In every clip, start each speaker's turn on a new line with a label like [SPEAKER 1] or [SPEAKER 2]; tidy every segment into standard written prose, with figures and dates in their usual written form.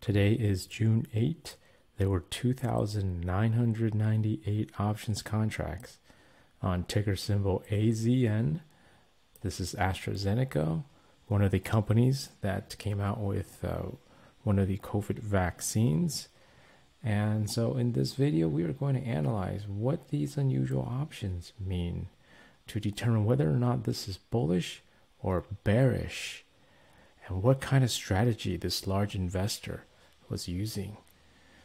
[SPEAKER 1] Today is June 8th. There were 2,998 options contracts on ticker symbol AZN. This is AstraZeneca, one of the companies that came out with one of the COVID vaccines. And so in this video, we are going to analyze what these unusual options mean to determine whether or not this is bullish or bearish, and what kind of strategy this large investor was using.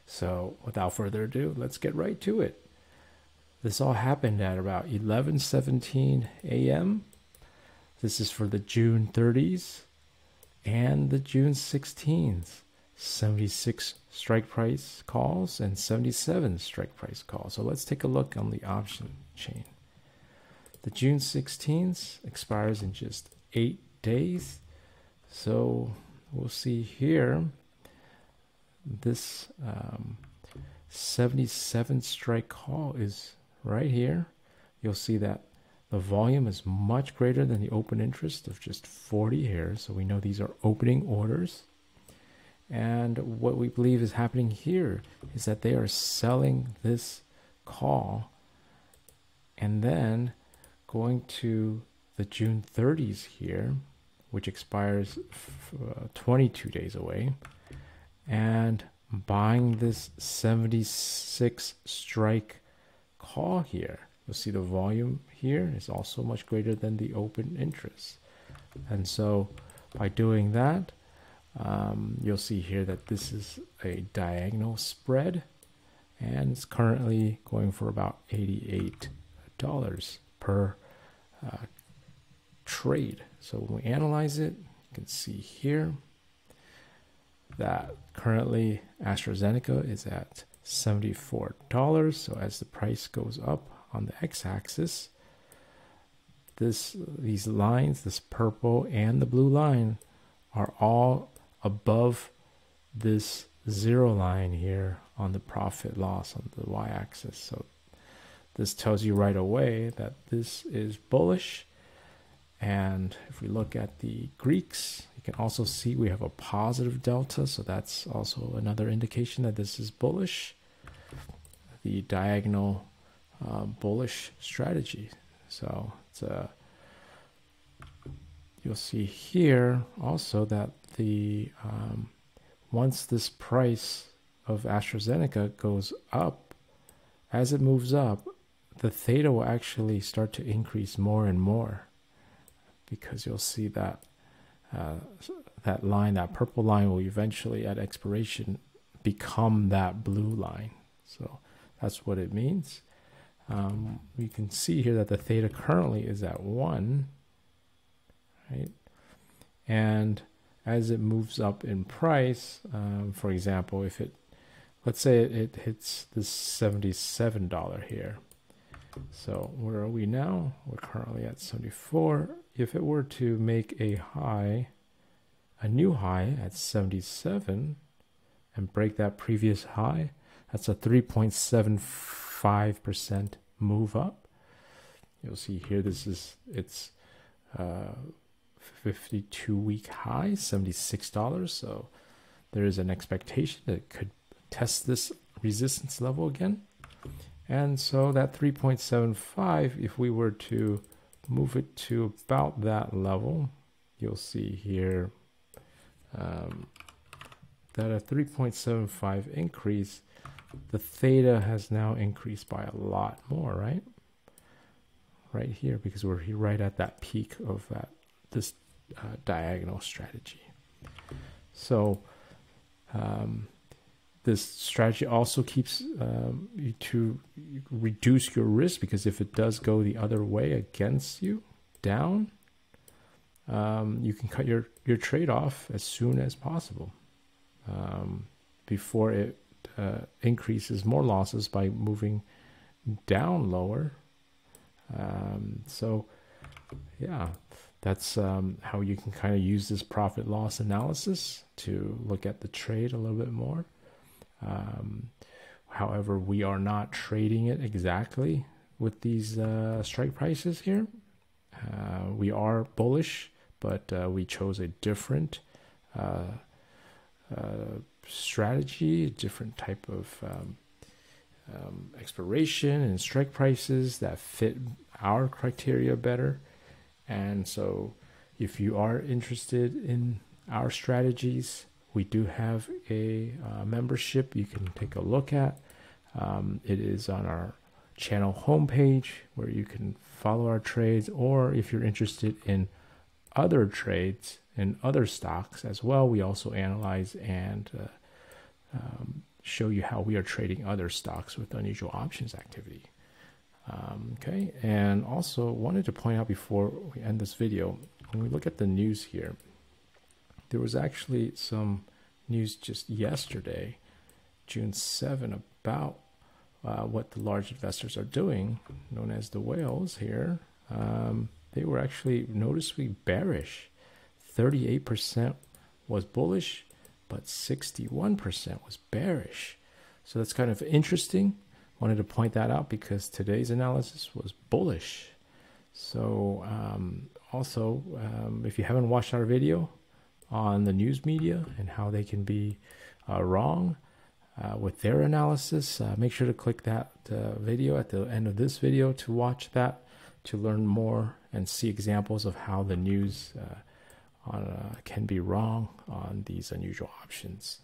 [SPEAKER 1] So without further ado, let's get right to it. This all happened at about 11:17 a.m. This is for the June 30s and the June 16s. 76 strike price calls and 77 strike price calls. So let's take a look on the option chain. The June 16th expires in just 8 days. So we'll see here, this 77 strike call is right here. You'll see that the volume is much greater than the open interest of just 40 here. So we know these are opening orders. And what we believe is happening here is that they are selling this call and then going to the June 30s here, which expires 22 days away, and buying this 76 strike call here. You'll see the volume here is also much greater than the open interest. And so by doing that, you'll see here that this is a diagonal spread, and it's currently going for about $88 per trade. So when we analyze it, you can see here that currently AstraZeneca is at $74. So as the price goes up on the x-axis, these lines, this purple and the blue line, are all above this zero line here on the profit loss on the y-axis. So this tells you right away that this is bullish. And if we look at the Greeks, you can also see we have a positive delta. So that's also another indication that this is bullish. The diagonal bullish strategy. So it's you'll see here also that the once this price of AstraZeneca goes up, as it moves up, the theta will actually start to increase more and more, because you'll see that that line, that purple line, will eventually at expiration become that blue line. So that's what it means. You can see here that the theta currently is at 1, right? And as it moves up in price, for example, if let's say it hits this $77 here. So where are we now? We're currently at 74. If it were to make a new high at 77 and break that previous high, that's a 3.75% move up. You'll see here it's 52-week high, $76. So there is an expectation that it could test this resistance level again. And so that 3.75, if we were to move it to about that level, you'll see here that a 3.75 increase, the theta has now increased by a lot more, right? Right here, because we're here right at that peak of this diagonal strategy. So this strategy also keeps you to reduce your risk, because if it does go the other way against you, down, you can cut your trade off as soon as possible before it increases more losses by moving down lower. So yeah, that's how you can kind of use this profit loss analysis to look at the trade a little bit more. However, we are not trading it exactly with these strike prices here. We are bullish, but we chose a different strategy, a different type of expiration and strike prices that fit our criteria better. And so if you are interested in our strategies, we do have a membership you can take a look at. It is on our channel homepage where you can follow our trades, or if you're interested in other trades and other stocks as well, we also analyze and show you how we are trading other stocks with unusual options activity. Okay, and also wanted to point out before we end this video, when we look at the news here, there was actually some news just yesterday, June 7, about what the large investors are doing, known as the whales here. They were actually noticeably bearish. 38% was bullish, but 61% was bearish. So that's kind of interesting. Wanted to point that out because today's analysis was bullish. So also, if you haven't watched our video on the news media and how they can be wrong with their analysis, make sure to click that video at the end of this video to watch that, to learn more and see examples of how the news can be wrong on these unusual options.